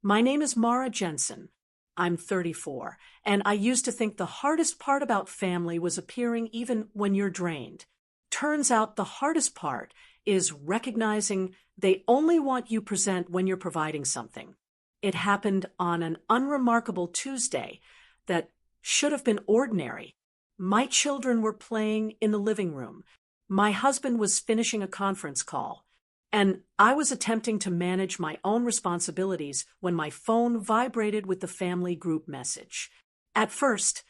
My name is Mara Jensen. I'm 34, and I used to think the hardest part about family was appearing even when you're drained. Turns out the hardest part is recognizing they only want you present when you're providing something. It happened on an unremarkable Tuesday that should have been ordinary. My children were playing in the living room. My husband was finishing a conference call, and I was attempting to manage my own responsibilities when my phone vibrated with the family group message. At first,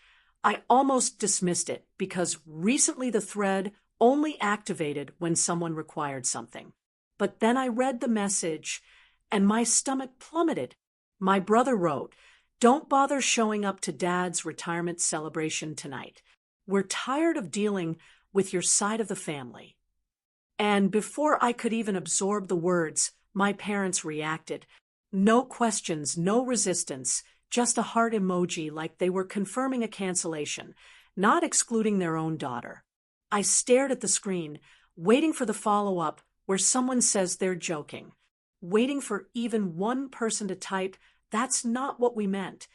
I almost dismissed it because recently the thread only activated when someone required something. But then I read the message, and my stomach plummeted. My brother wrote, "Don't bother showing up to Dad's retirement celebration tonight. We're tired of dealing with your side of the family." And before I could even absorb the words, my parents reacted. No questions, no resistance, just a heart emoji like they were confirming a cancellation, not excluding their own daughter. I stared at the screen, waiting for the follow-up where someone says they're joking, waiting for even one person to type, "That's not what we meant."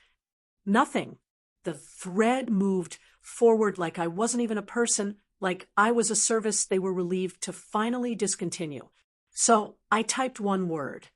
Nothing. The thread moved forward like I wasn't even a person, like I was a service they were relieved to finally discontinue. So I typed one word.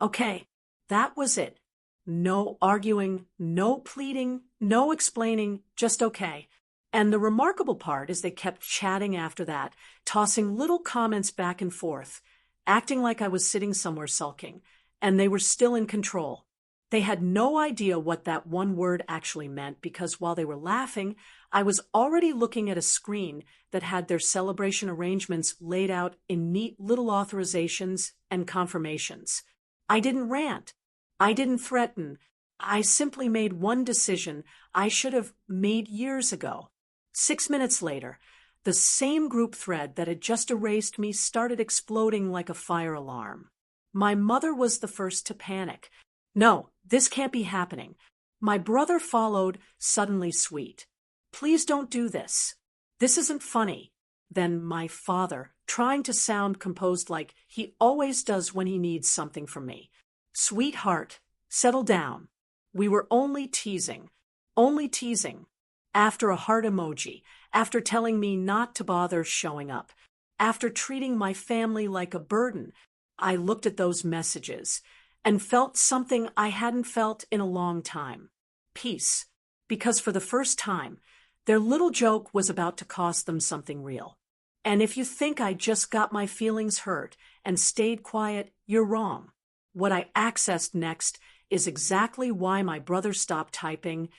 Okay, that was it. No arguing, no pleading, no explaining, just okay. And the remarkable part is they kept chatting after that, tossing little comments back and forth, acting like I was sitting somewhere sulking, and they were still in control. They had no idea what that one word actually meant because while they were laughing, I was already looking at a screen that had their celebration arrangements laid out in neat little authorizations and confirmations. I didn't rant. I didn't threaten. I simply made one decision I should have made years ago. 6 minutes later, the same group thread that had just erased me started exploding like a fire alarm. My mother was the first to panic. "No, this can't be happening." My brother followed, suddenly sweet. "Please don't do this. This isn't funny." Then my father, trying to sound composed like he always does when he needs something from me. "Sweetheart, settle down. We were only teasing. Only teasing." After a heart emoji, after telling me not to bother showing up, after treating my family like a burden, I looked at those messages and felt something I hadn't felt in a long time. Peace. Because for the first time, their little joke was about to cost them something real. And if you think I just got my feelings hurt and stayed quiet, you're wrong. What I accessed next is exactly why my brother stopped typing,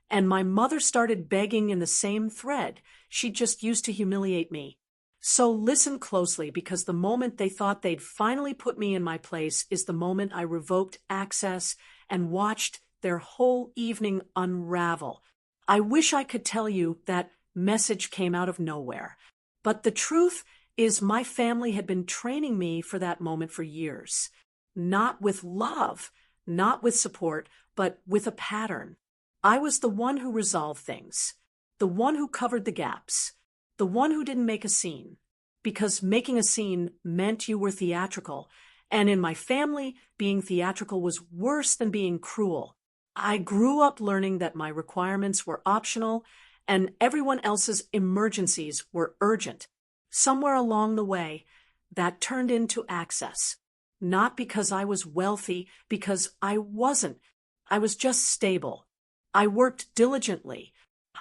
and my mother started begging in the same thread. She just used to humiliate me. So listen closely, because the moment they thought they'd finally put me in my place is the moment I revoked access and watched their whole evening unravel. I wish I could tell you that message came out of nowhere, but the truth is my family had been training me for that moment for years. Not with love, not with support, but with a pattern. I was the one who resolved things, the one who covered the gaps, the one who didn't make a scene, because making a scene meant you were theatrical, and in my family, being theatrical was worse than being cruel. I grew up learning that my requirements were optional and everyone else's emergencies were urgent. Somewhere along the way, that turned into access. Not because I was wealthy, because I wasn't. I was just stable. I worked diligently.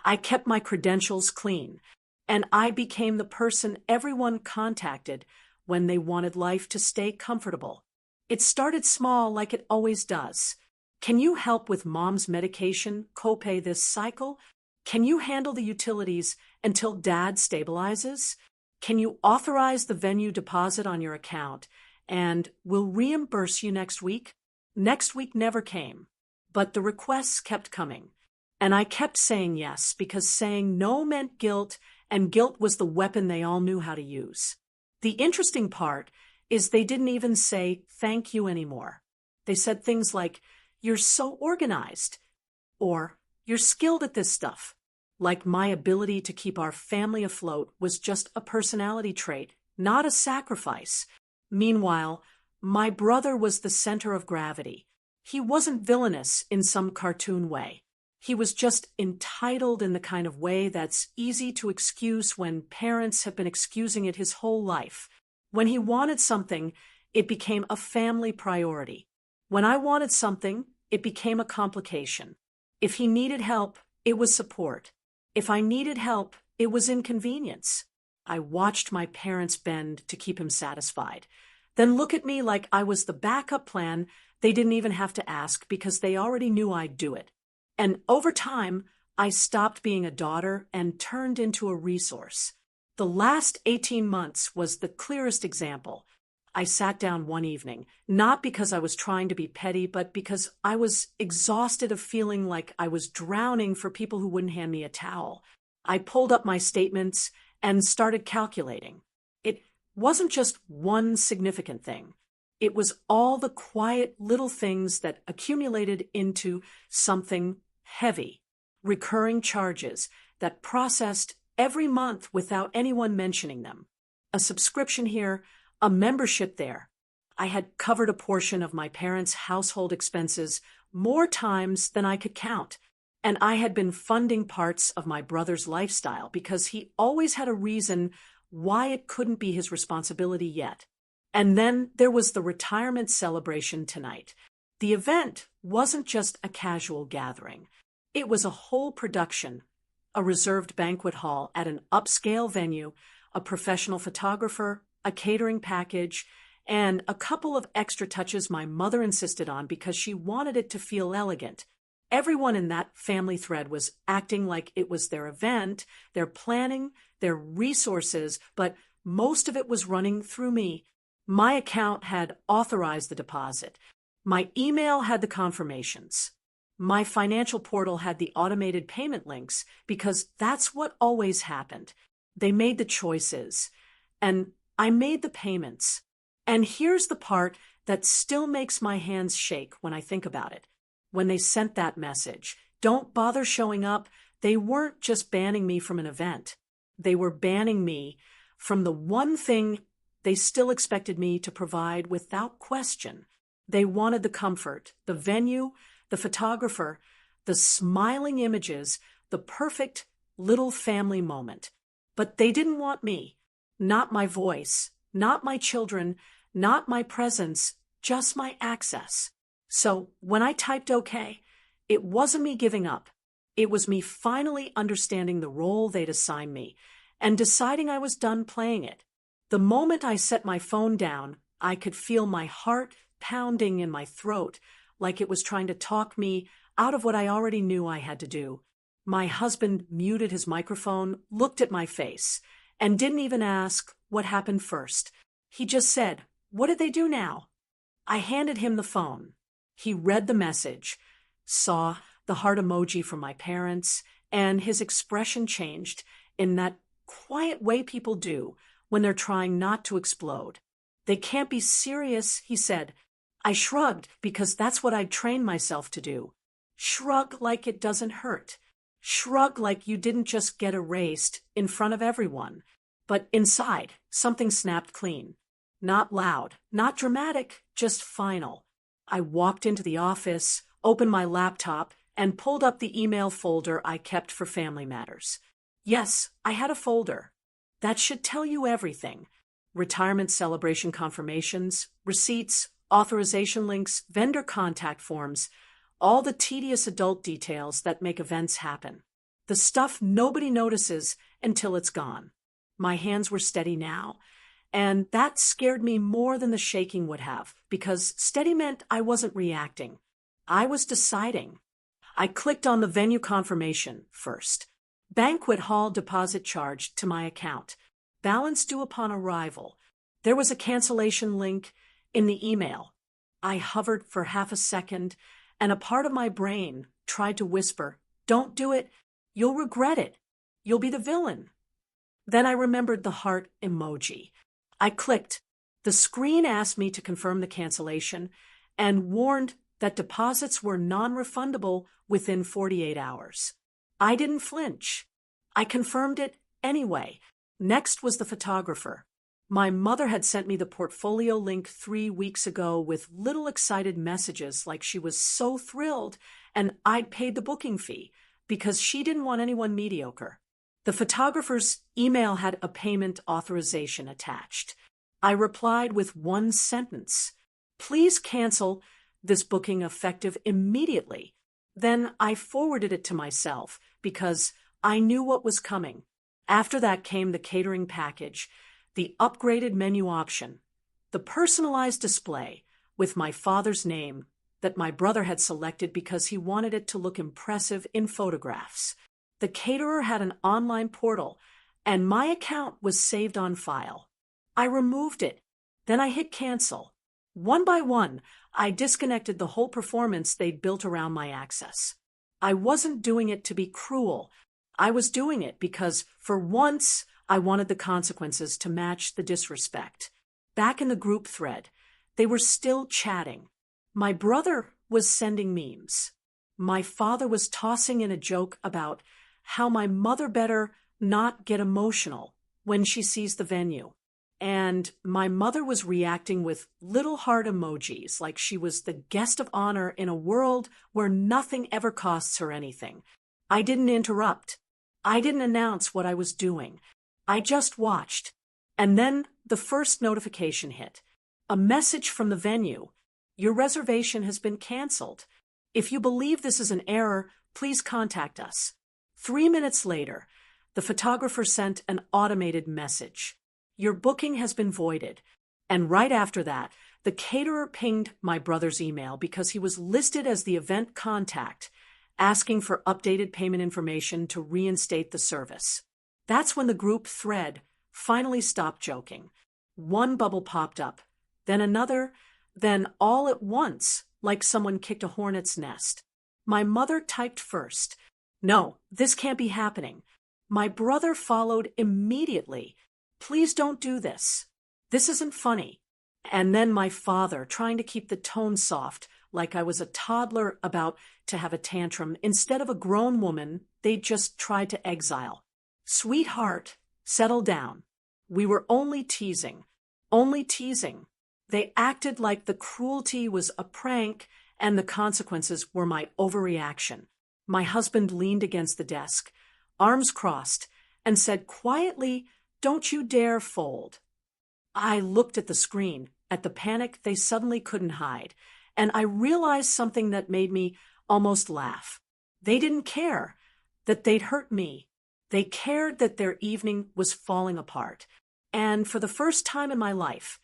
I kept my credentials clean. And I became the person everyone contacted when they wanted life to stay comfortable. It started small like it always does. Can you help with mom's medication copay this cycle? Can you handle the utilities until dad stabilizes? Can you authorize the venue deposit on your account? And we'll reimburse you next week? Next week never came, but the requests kept coming. And I kept saying yes, because saying no meant guilt, and guilt was the weapon they all knew how to use. The interesting part is they didn't even say thank you anymore. They said things like, "You're so organized," or "You're skilled at this stuff," like my ability to keep our family afloat was just a personality trait, not a sacrifice. Meanwhile, my brother was the center of gravity. He wasn't villainous in some cartoon way. He was just entitled in the kind of way that's easy to excuse when parents have been excusing it his whole life. When he wanted something, it became a family priority. When I wanted something, it became a complication. If he needed help, it was support. If I needed help, it was inconvenience. I watched my parents bend to keep him satisfied, then look at me like I was the backup plan they didn't even have to ask because they already knew I'd do it. And over time, I stopped being a daughter and turned into a resource. The last 18 months was the clearest example. I sat down one evening, not because I was trying to be petty, but because I was exhausted of feeling like I was drowning for people who wouldn't hand me a towel. I pulled up my statements and started calculating. It wasn't just one significant thing. It was all the quiet little things that accumulated into something heavy, recurring charges that processed every month without anyone mentioning them. A subscription here, a membership there. I had covered a portion of my parents' household expenses more times than I could count, and I had been funding parts of my brother's lifestyle because he always had a reason why it couldn't be his responsibility yet. And then there was the retirement celebration tonight. The event wasn't just a casual gathering. It was a whole production, a reserved banquet hall at an upscale venue, a professional photographer, a catering package, and a couple of extra touches my mother insisted on because she wanted it to feel elegant. Everyone in that family thread was acting like it was their event, their planning, their resources, but most of it was running through me. My account had authorized the deposit. My email had the confirmations. My financial portal had the automated payment links because that's what always happened. They made the choices, and I made the payments. And here's the part that still makes my hands shake when I think about it. When they sent that message, "Don't bother showing up," they weren't just banning me from an event. They were banning me from the one thing they still expected me to provide without question. They wanted the comfort, the venue, the photographer, the smiling images, the perfect little family moment. But they didn't want me, not my voice, not my children, not my presence, just my access. So when I typed OK, it wasn't me giving up. It was me finally understanding the role they'd assigned me and deciding I was done playing it. The moment I set my phone down, I could feel my heart pounding in my throat like it was trying to talk me out of what I already knew I had to do. My husband muted his microphone, looked at my face, and didn't even ask what happened first. He just said, "What did they do now?" I handed him the phone. He read the message, saw the heart emoji from my parents, and his expression changed in that quiet way people do when they're trying not to explode. "They can't be serious," he said. I shrugged because that's what I'd trained myself to do. Shrug like it doesn't hurt. Shrug like you didn't just get erased in front of everyone. But inside, something snapped clean. Not loud, not dramatic, just final. I walked into the office, opened my laptop, and pulled up the email folder I kept for family matters. Yes, I had a folder. That should tell you everything. Retirement celebration confirmations, receipts, authorization links, vendor contact forms, all the tedious adult details that make events happen. The stuff nobody notices until it's gone. My hands were steady now, and that scared me more than the shaking would have, because steady meant I wasn't reacting. I was deciding. I clicked on the venue confirmation first. Banquet hall deposit charged to my account. Balance due upon arrival. There was a cancellation link in the email. I hovered for half a second, and a part of my brain tried to whisper, "Don't do it. You'll regret it. You'll be the villain." Then I remembered the heart emoji. I clicked. The screen asked me to confirm the cancellation and warned that deposits were non-refundable within 48 hours. I didn't flinch. I confirmed it anyway. Next was the photographer. My mother had sent me the portfolio link 3 weeks ago with little excited messages like she was so thrilled and I'd paid the booking fee because she didn't want anyone mediocre. The photographer's email had a payment authorization attached. I replied with one sentence: "Please cancel this booking effective immediately." Then I forwarded it to myself because I knew what was coming. After that came the catering package, the upgraded menu option, the personalized display with my father's name that my brother had selected because he wanted it to look impressive in photographs. The caterer had an online portal, and my account was saved on file. I removed it. Then I hit cancel. One by one, I disconnected the whole performance they'd built around my access. I wasn't doing it to be cruel. I was doing it because, for once, I wanted the consequences to match the disrespect. Back in the group thread, they were still chatting. My brother was sending memes. My father was tossing in a joke about how my mother better not get emotional when she sees the venue. And my mother was reacting with little heart emojis like she was the guest of honor in a world where nothing ever costs her anything. I didn't interrupt. I didn't announce what I was doing. I just watched. And then the first notification hit. A message from the venue. "Your reservation has been canceled. If you believe this is an error, please contact us." 3 minutes later, the photographer sent an automated message: "Your booking has been voided." And right after that, the caterer pinged my brother's email because he was listed as the event contact, asking for updated payment information to reinstate the service. That's when the group thread finally stopped joking. One bubble popped up, then another, then all at once, like someone kicked a hornet's nest. My mother typed first. "No, this can't be happening." My brother followed immediately. "Please don't do this. This isn't funny." And then my father, trying to keep the tone soft, like I was a toddler about to have a tantrum, instead of a grown woman they just tried to exile. "Sweetheart, settle down. We were only teasing. Only teasing." They acted like the cruelty was a prank and the consequences were my overreaction. My husband leaned against the desk, arms crossed, and said quietly, "Don't you dare fold." I looked at the screen, at the panic they suddenly couldn't hide, and I realized something that made me almost laugh. They didn't care that they'd hurt me. They cared that their evening was falling apart. And for the first time in my life,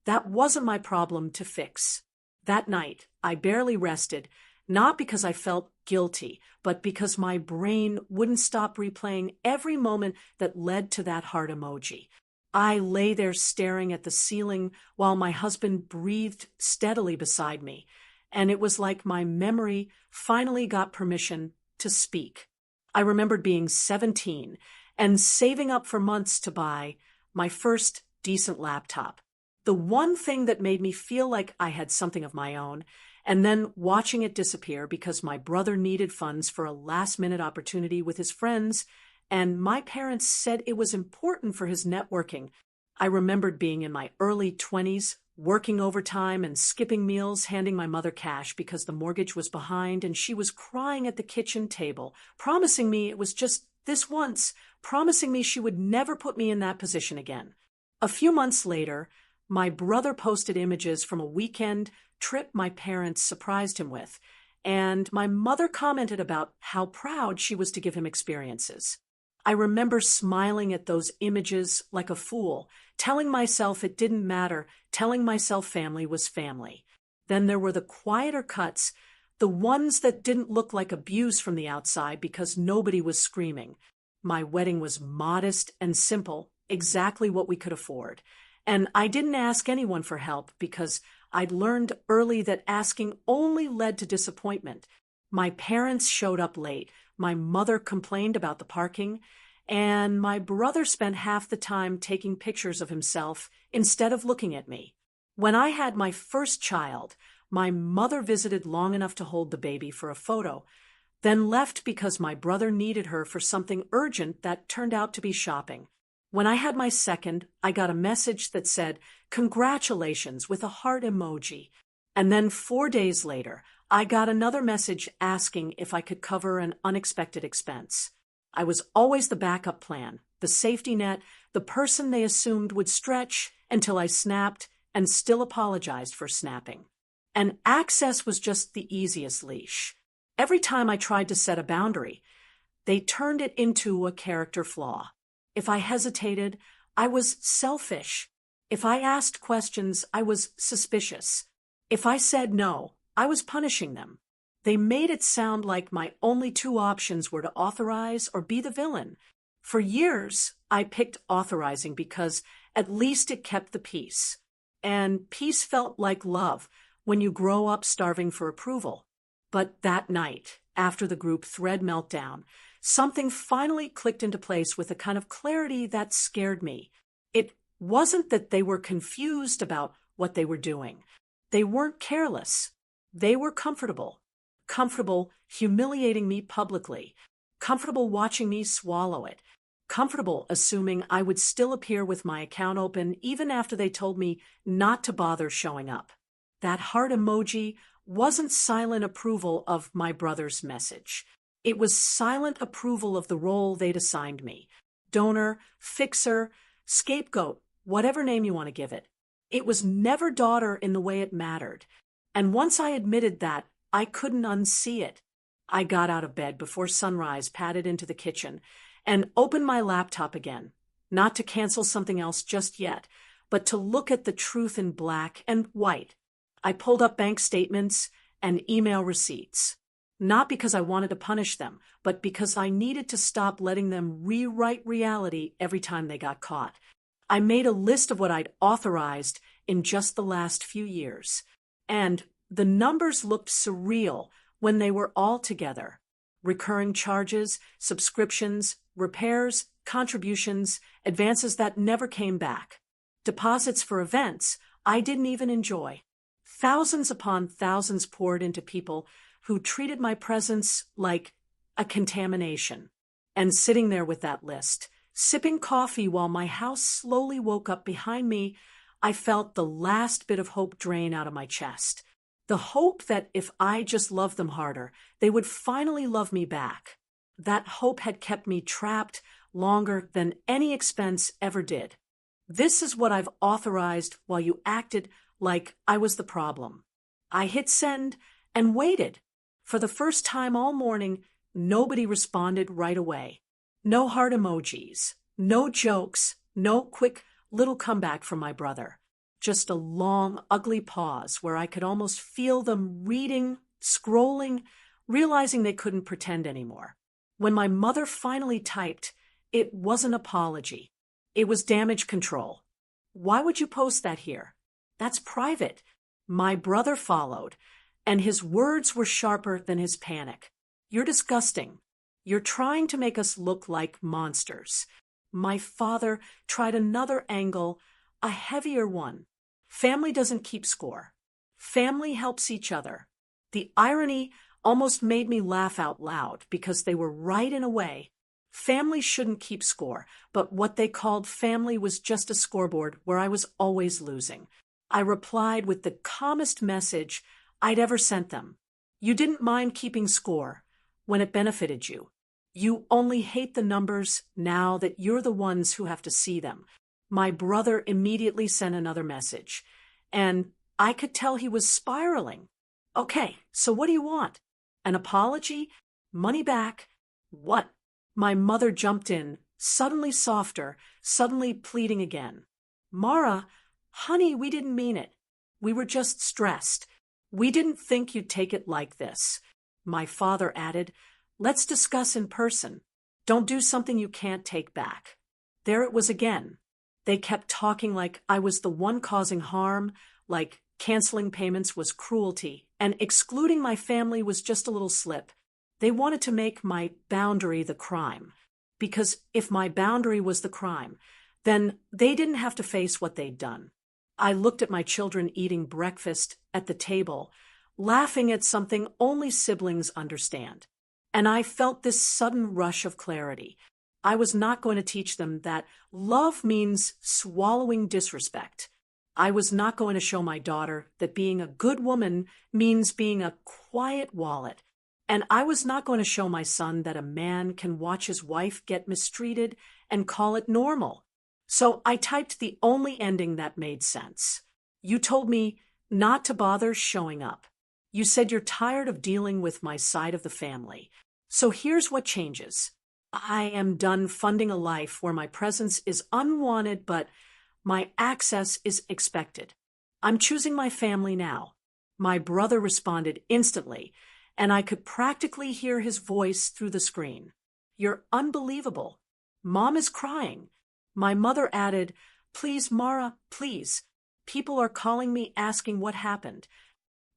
that wasn't my problem to fix. That night, I barely rested, not because I felt guilty, but because my brain wouldn't stop replaying every moment that led to that heart emoji. I lay there staring at the ceiling while my husband breathed steadily beside me, and it was like my memory finally got permission to speak. I remembered being 17 and saving up for months to buy my first decent laptop. The one thing that made me feel like I had something of my own, and then watching it disappear because my brother needed funds for a last-minute opportunity with his friends, and my parents said it was important for his networking. I remembered being in my early 20s, working overtime and skipping meals, handing my mother cash because the mortgage was behind, and she was crying at the kitchen table, promising me it was just this once, promising me she would never put me in that position again. A few months later, my brother posted images from a weekend trip my parents surprised him with, and my mother commented about how proud she was to give him experiences. I remember smiling at those images like a fool, telling myself it didn't matter, telling myself family was family. Then there were the quieter cuts, the ones that didn't look like abuse from the outside because nobody was screaming. My wedding was modest and simple, exactly what we could afford. And I didn't ask anyone for help because I'd learned early that asking only led to disappointment. My parents showed up late, my mother complained about the parking, and my brother spent half the time taking pictures of himself instead of looking at me. When I had my first child, my mother visited long enough to hold the baby for a photo, then left because my brother needed her for something urgent that turned out to be shopping. When I had my second, I got a message that said, "Congratulations," with a heart emoji. And then 4 days later, I got another message asking if I could cover an unexpected expense. I was always the backup plan, the safety net, the person they assumed would stretch until I snapped and still apologized for snapping. And access was just the easiest leash. Every time I tried to set a boundary, they turned it into a character flaw. If I hesitated, I was selfish. If I asked questions, I was suspicious. If I said no, I was punishing them. They made it sound like my only two options were to authorize or be the villain. For years, I picked authorizing because at least it kept the peace. And peace felt like love when you grow up starving for approval. But that night, after the group thread meltdown, something finally clicked into place with a kind of clarity that scared me. It wasn't that they were confused about what they were doing. They weren't careless. They were comfortable. Comfortable humiliating me publicly. Comfortable watching me swallow it. Comfortable assuming I would still appear with my account open even after they told me not to bother showing up. That heart emoji wasn't silent approval of my brother's message. It was silent approval of the role they'd assigned me. Donor, fixer, scapegoat, whatever name you want to give it. It was never daughter in the way it mattered. And once I admitted that, I couldn't unsee it. I got out of bed before sunrise, padded into the kitchen, and opened my laptop again, not to cancel something else just yet, but to look at the truth in black and white. I pulled up bank statements and email receipts. Not because I wanted to punish them, but because I needed to stop letting them rewrite reality every time they got caught. I made a list of what I'd authorized in just the last few years, and the numbers looked surreal when they were all together. Recurring charges, subscriptions, repairs, contributions, advances that never came back. Deposits for events I didn't even enjoy. Thousands upon thousands poured into people who treated my presence like a contamination. And sitting there with that list, sipping coffee while my house slowly woke up behind me, I felt the last bit of hope drain out of my chest. The hope that if I just loved them harder, they would finally love me back. That hope had kept me trapped longer than any expense ever did. This is what I've authorized while you acted like I was the problem. I hit send and waited. For the first time all morning, nobody responded right away. No heart emojis, no jokes, no quick little comeback from my brother. Just a long, ugly pause where I could almost feel them reading, scrolling, realizing they couldn't pretend anymore. When my mother finally typed, it wasn't apology. It was damage control. "Why would you post that here? That's private." My brother followed, and his words were sharper than his panic. "You're disgusting. You're trying to make us look like monsters." My father tried another angle, a heavier one. Family doesn't keep score. Family helps each other. The irony almost made me laugh out loud because they were right in a way. Family shouldn't keep score, but what they called family was just a scoreboard where I was always losing. I replied with the calmest message I'd ever sent them. "You didn't mind keeping score when it benefited you. You only hate the numbers now that you're the ones who have to see them." My brother immediately sent another message, and I could tell he was spiraling. "Okay, so what do you want? An apology? Money back? What?" My mother jumped in, suddenly softer, suddenly pleading again. "Mara, honey, we didn't mean it. We were just stressed. We didn't think you'd take it like this." My father added, "Let's discuss in person. Don't do something you can't take back." There it was again. They kept talking like I was the one causing harm, like canceling payments was cruelty, and excluding my family was just a little slip. They wanted to make my boundary the crime. Because if my boundary was the crime, then they didn't have to face what they'd done. I looked at my children eating breakfast at the table, laughing at something only siblings understand. And I felt this sudden rush of clarity. I was not going to teach them that love means swallowing disrespect. I was not going to show my daughter that being a good woman means being a quiet wallet. And I was not going to show my son that a man can watch his wife get mistreated and call it normal. So I typed the only ending that made sense. You told me not to bother showing up. You said you're tired of dealing with my side of the family. So here's what changes. I am done funding a life where my presence is unwanted, but my access is expected. I'm choosing my family now. My brother responded instantly, and I could practically hear his voice through the screen. You're unbelievable. Mom is crying. My mother added, please, Mara, please. People are calling me asking what happened.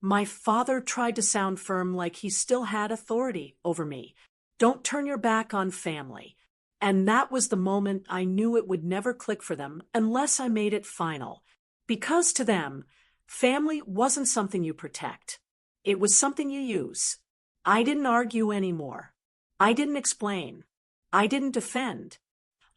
My father tried to sound firm like he still had authority over me. Don't turn your back on family. And that was the moment I knew it would never click for them unless I made it final. Because to them, family wasn't something you protect. It was something you use. I didn't argue anymore. I didn't explain. I didn't defend.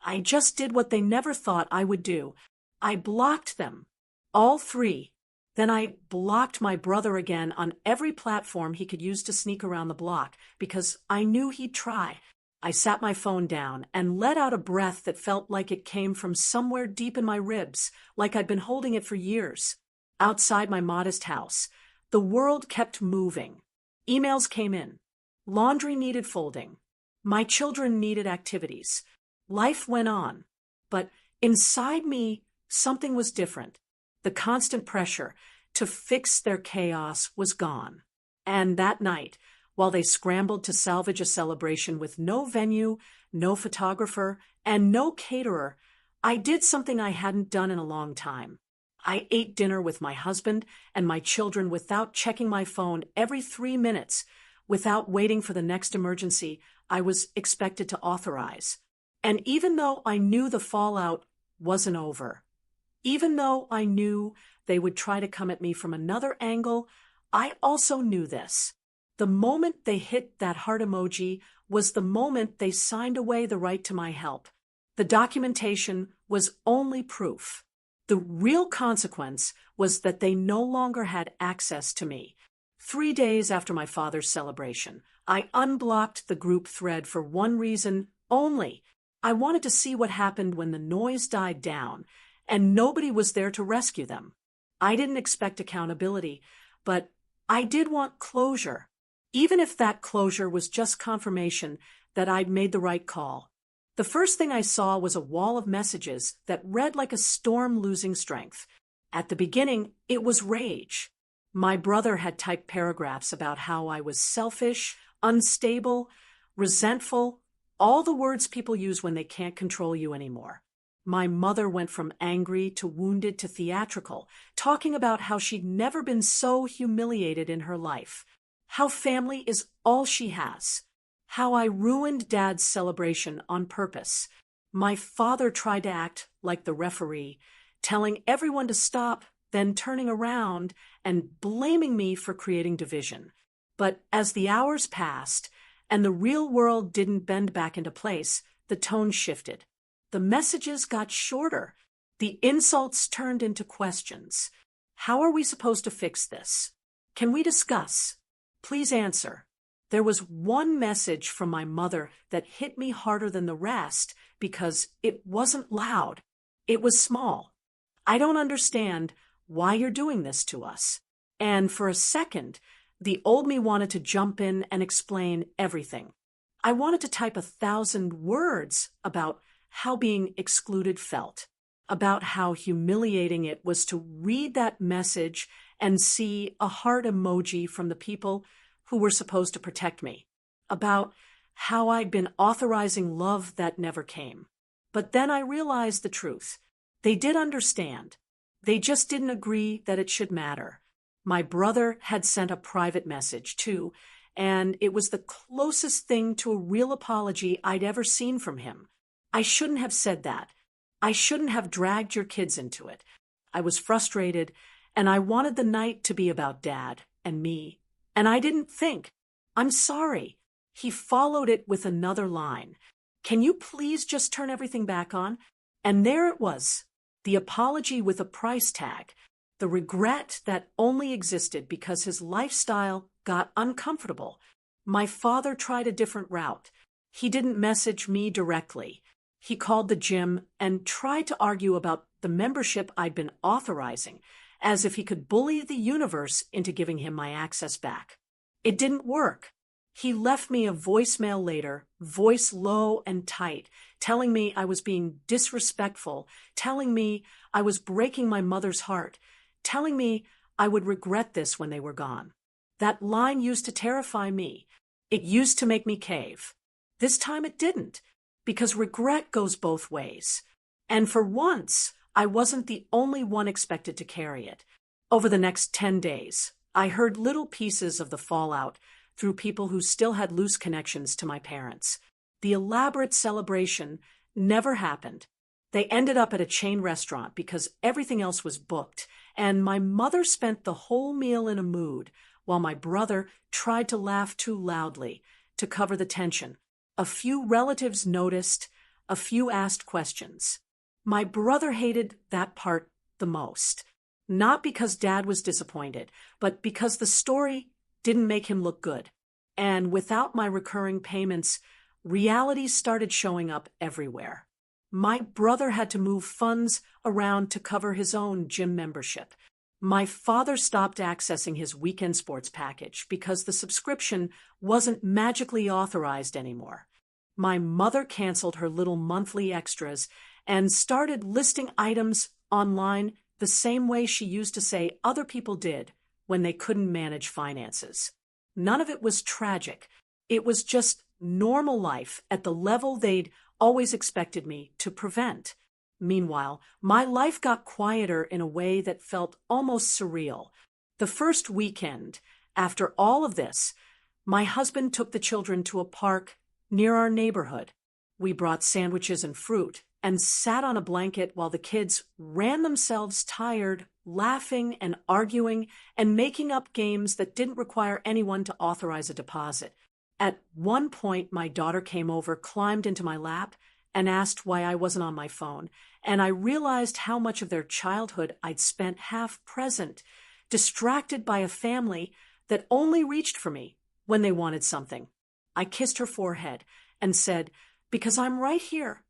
I just did what they never thought I would do. I blocked them. All three. Then I blocked my brother again on every platform he could use to sneak around the block because I knew he'd try. I sat my phone down and let out a breath that felt like it came from somewhere deep in my ribs, like I'd been holding it for years. Outside my modest house, the world kept moving. Emails came in. Laundry needed folding. My children needed activities. Life went on. But inside me, something was different. The constant pressure to fix their chaos was gone. And that night, while they scrambled to salvage a celebration with no venue, no photographer, and no caterer, I did something I hadn't done in a long time. I ate dinner with my husband and my children without checking my phone every 3 minutes, without waiting for the next emergency I was expected to authorize. And even though I knew the fallout wasn't over, even though I knew they would try to come at me from another angle, I also knew this. The moment they hit that heart emoji was the moment they signed away the right to my help. The documentation was only proof. The real consequence was that they no longer had access to me. 3 days after my father's celebration, I unblocked the group thread for one reason only. I wanted to see what happened when the noise died down, and nobody was there to rescue them. I didn't expect accountability, but I did want closure, even if that closure was just confirmation that I'd made the right call. The first thing I saw was a wall of messages that read like a storm losing strength. At the beginning, it was rage. My brother had typed paragraphs about how I was selfish, unstable, resentful, all the words people use when they can't control you anymore. My mother went from angry to wounded to theatrical, talking about how she'd never been so humiliated in her life, how family is all she has, how I ruined Dad's celebration on purpose. My father tried to act like the referee, telling everyone to stop, then turning around and blaming me for creating division. But as the hours passed and the real world didn't bend back into place, the tone shifted. The messages got shorter. The insults turned into questions. How are we supposed to fix this? Can we discuss? Please answer. There was one message from my mother that hit me harder than the rest because it wasn't loud. It was small. I don't understand why you're doing this to us. And for a second, the old me wanted to jump in and explain everything. I wanted to type 1,000 words about how being excluded felt, about how humiliating it was to read that message and see a heart emoji from the people who were supposed to protect me, about how I'd been authorizing love that never came. But then I realized the truth. They did understand. They just didn't agree that it should matter. My brother had sent a private message, too, and it was the closest thing to a real apology I'd ever seen from him. I shouldn't have said that. I shouldn't have dragged your kids into it. I was frustrated, and I wanted the night to be about Dad and me. And I didn't think. I'm sorry. He followed it with another line. Can you please just turn everything back on? And there it was, the apology with a price tag, the regret that only existed because his lifestyle got uncomfortable. My father tried a different route. He didn't message me directly. He called the gym and tried to argue about the membership I'd been authorizing, as if he could bully the universe into giving him my access back. It didn't work. He left me a voicemail later, voice low and tight, telling me I was being disrespectful, telling me I was breaking my mother's heart, telling me I would regret this when they were gone. That line used to terrify me. It used to make me cave. This time it didn't, because regret goes both ways. And for once, I wasn't the only one expected to carry it. Over the next 10 days, I heard little pieces of the fallout through people who still had loose connections to my parents. The elaborate celebration never happened. They ended up at a chain restaurant because everything else was booked, and my mother spent the whole meal in a mood, while my brother tried to laugh too loudly to cover the tension. A few relatives noticed, a few asked questions. My brother hated that part the most, not because Dad was disappointed, but because the story didn't make him look good. And without my recurring payments, reality started showing up everywhere. My brother had to move funds around to cover his own gym membership. My father stopped accessing his weekend sports package because the subscription wasn't magically authorized anymore. My mother canceled her little monthly extras and started listing items online the same way she used to say other people did when they couldn't manage finances. None of it was tragic. It was just normal life at the level they'd always expected me to prevent. Meanwhile, my life got quieter in a way that felt almost surreal. The first weekend, after all of this, my husband took the children to a park near our neighborhood. We brought sandwiches and fruit and sat on a blanket while the kids ran themselves tired, laughing and arguing and making up games that didn't require anyone to authorize a deposit. At one point, my daughter came over, climbed into my lap, and asked why I wasn't on my phone, and I realized how much of their childhood I'd spent half present, distracted by a family that only reached for me when they wanted something. I kissed her forehead and said, "Because I'm right here."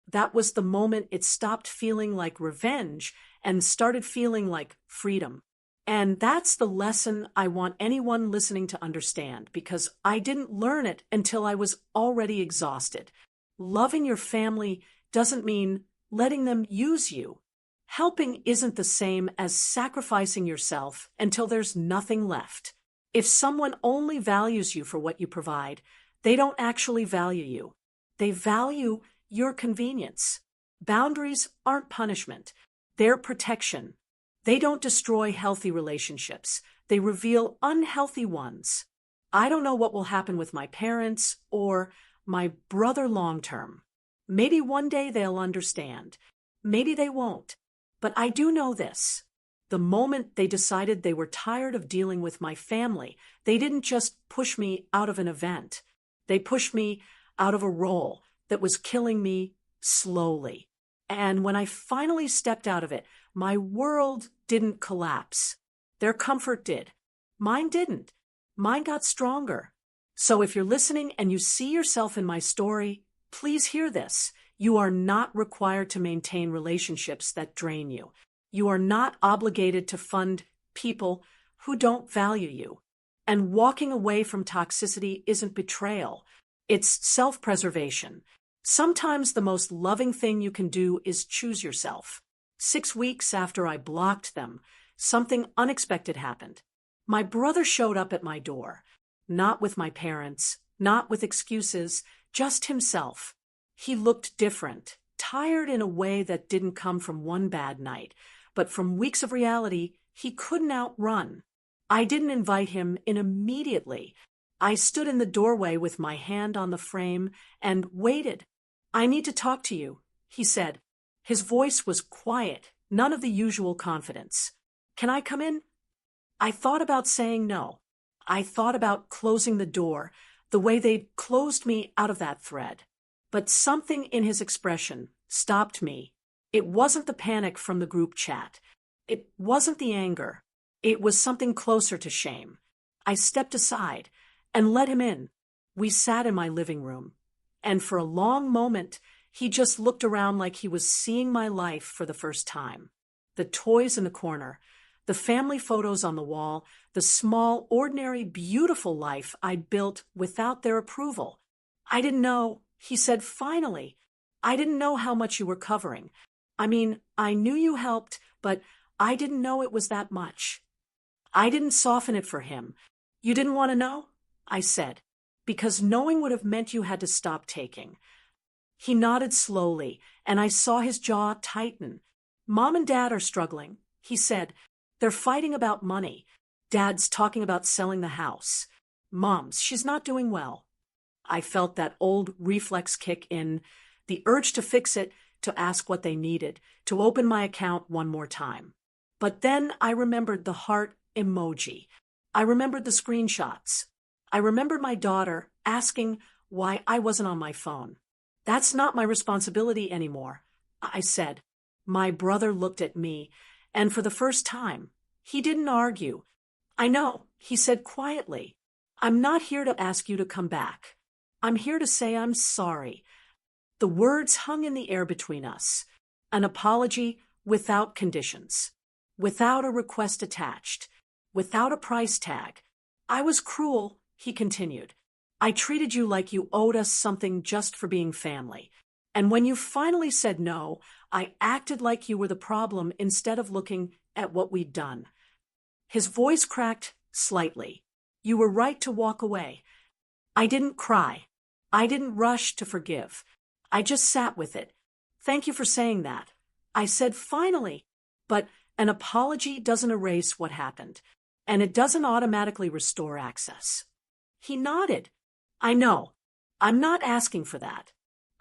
That was the moment it stopped feeling like revenge and started feeling like freedom. And that's the lesson I want anyone listening to understand, because I didn't learn it until I was already exhausted. Loving your family doesn't mean letting them use you. Helping isn't the same as sacrificing yourself until there's nothing left. If someone only values you for what you provide, they don't actually value you. They value your convenience. Boundaries aren't punishment. They're protection. They don't destroy healthy relationships. They reveal unhealthy ones. I don't know what will happen with my parents or my brother long term. Maybe one day they'll understand. Maybe they won't. But I do know this. The moment they decided they were tired of dealing with my family, they didn't just push me out of an event. They pushed me out of a role that was killing me slowly. And when I finally stepped out of it, my world didn't collapse. Their comfort did. Mine didn't. Mine got stronger. So if you're listening and you see yourself in my story, please hear this. You are not required to maintain relationships that drain you. You are not obligated to fund people who don't value you. And walking away from toxicity isn't betrayal. It's self-preservation. Sometimes the most loving thing you can do is choose yourself. 6 weeks after I blocked them, something unexpected happened. My brother showed up at my door, not with my parents, not with excuses, just himself. He looked different, tired in a way that didn't come from one bad night, but from weeks of reality he couldn't outrun. I didn't invite him in immediately. I stood in the doorway with my hand on the frame and waited. "I need to talk to you," he said. His voice was quiet, none of the usual confidence. "Can I come in?" I thought about saying no. I thought about closing the door, the way they'd closed me out of that thread. But something in his expression stopped me. It wasn't the panic from the group chat. It wasn't the anger. It was something closer to shame. I stepped aside and let him in. We sat in my living room, and for a long moment, he just looked around like he was seeing my life for the first time. The toys in the corner, the family photos on the wall, the small, ordinary, beautiful life I'd built without their approval. I didn't know, he said finally. I didn't know how much you were covering. I mean, I knew you helped, but I didn't know it was that much. I didn't soften it for him. You didn't want to know? I said, because knowing would have meant you had to stop taking. He nodded slowly, and I saw his jaw tighten. Mom and Dad are struggling, he said. They're fighting about money. Dad's talking about selling the house. She's not doing well. I felt that old reflex kick in, the urge to fix it, to ask what they needed, to open my account one more time. But then I remembered the heart emoji. I remembered the screenshots. I remembered my daughter asking why I wasn't on my phone. That's not my responsibility anymore, I said. My brother looked at me, and for the first time, he didn't argue. I know, he said quietly. I'm not here to ask you to come back. I'm here to say I'm sorry. The words hung in the air between us. An apology without conditions, without a request attached, without a price tag. I was cruel, he continued. I treated you like you owed us something just for being family. And when you finally said no, I acted like you were the problem instead of looking at what we'd done. His voice cracked slightly. You were right to walk away. I didn't cry. I didn't rush to forgive. I just sat with it. Thank you for saying that. I said finally, but an apology doesn't erase what happened, and it doesn't automatically restore access. He nodded. I know. I'm not asking for that.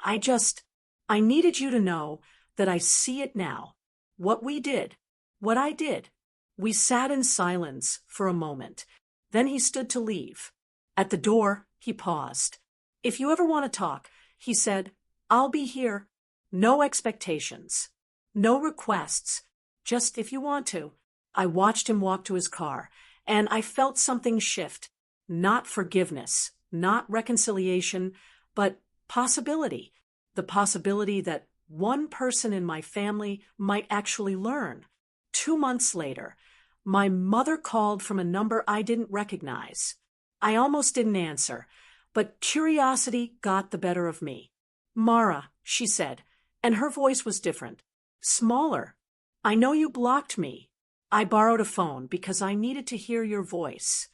I needed you to know that I see it now. What we did, what I did. We sat in silence for a moment. Then he stood to leave. At the door, he paused. If you ever want to talk, he said, I'll be here. No expectations. No requests. Just if you want to. I watched him walk to his car, and I felt something shift. Not forgiveness, not reconciliation, but possibility. The possibility that one person in my family might actually learn. 2 months later, my mother called from a number I didn't recognize. I almost didn't answer, but curiosity got the better of me. Mara, she said, and her voice was different. Smaller. I know you blocked me. I borrowed a phone because I needed to hear your voice.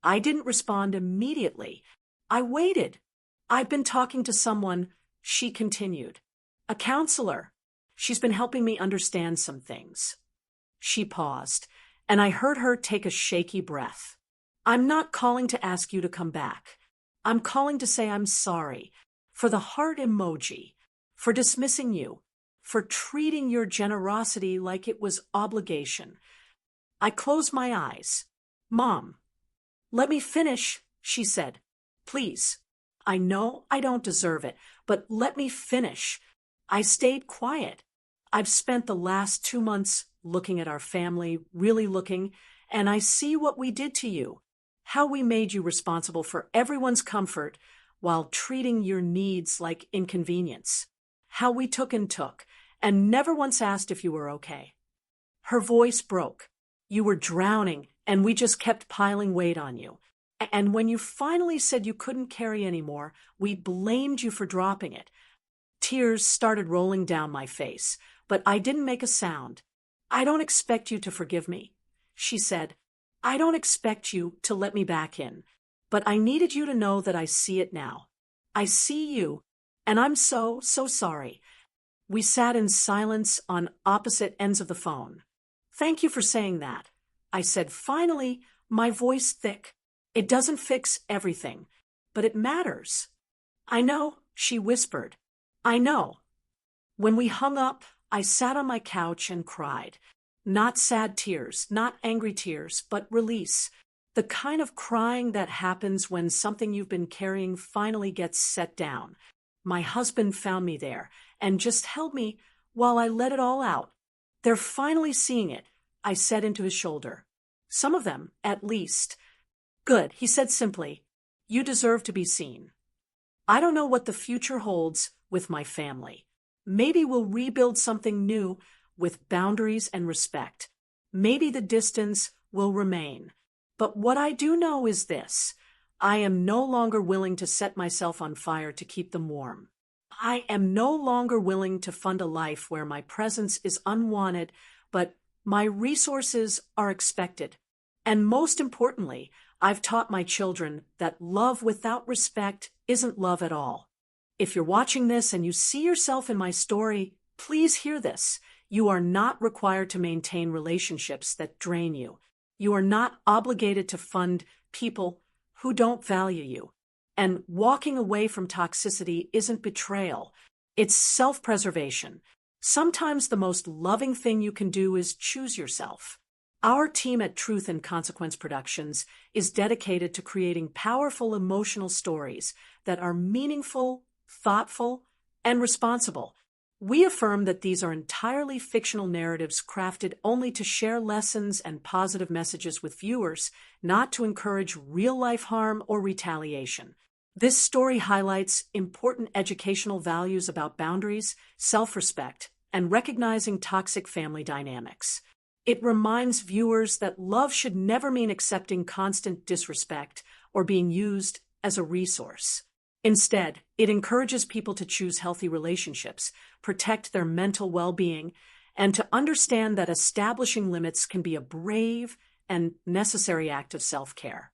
I didn't respond immediately. I waited. I've been talking to someone, she continued. A counselor. She's been helping me understand some things. She paused, and I heard her take a shaky breath. I'm not calling to ask you to come back. I'm calling to say I'm sorry for the heart emoji, for dismissing you, for treating your generosity like it was obligation. I closed my eyes. Mom, let me finish, she said. Please. I know I don't deserve it, but let me finish. I stayed quiet. I've spent the last 2 months looking at our family, really looking, and I see what we did to you, how we made you responsible for everyone's comfort while treating your needs like inconvenience, how we took and never once asked if you were okay. Her voice broke. You were drowning, and we just kept piling weight on you. And when you finally said you couldn't carry anymore, we blamed you for dropping it. Tears started rolling down my face, but I didn't make a sound. I don't expect you to forgive me, she said. I don't expect you to let me back in, but I needed you to know that I see it now. I see you, and I'm so sorry. We sat in silence on opposite ends of the phone. Thank you for saying that, I said finally, my voice thick. It doesn't fix everything, but it matters. I know, she whispered. I know. When we hung up, I sat on my couch and cried. Not sad tears, not angry tears, but release. The kind of crying that happens when something you've been carrying finally gets set down. My husband found me there and just held me while I let it all out. They're finally seeing it, I said into his shoulder. Some of them, at least. Good, he said simply. You deserve to be seen. I don't know what the future holds with my family. Maybe we'll rebuild something new with boundaries and respect. Maybe the distance will remain. But what I do know is this. I am no longer willing to set myself on fire to keep them warm. I am no longer willing to fund a life where my presence is unwanted, but my resources are expected. And most importantly, I've taught my children that love without respect isn't love at all. If you're watching this and you see yourself in my story, please hear this. You are not required to maintain relationships that drain you. You are not obligated to fund people who don't value you. And walking away from toxicity isn't betrayal. It's self-preservation. Sometimes the most loving thing you can do is choose yourself. Our team at Truth and Consequence Productions is dedicated to creating powerful emotional stories that are meaningful, thoughtful, and responsible. We affirm that these are entirely fictional narratives crafted only to share lessons and positive messages with viewers, not to encourage real-life harm or retaliation. This story highlights important educational values about boundaries, self-respect, and recognizing toxic family dynamics. It reminds viewers that love should never mean accepting constant disrespect or being used as a resource. Instead, it encourages people to choose healthy relationships, protect their mental well-being, and to understand that establishing limits can be a brave and necessary act of self-care.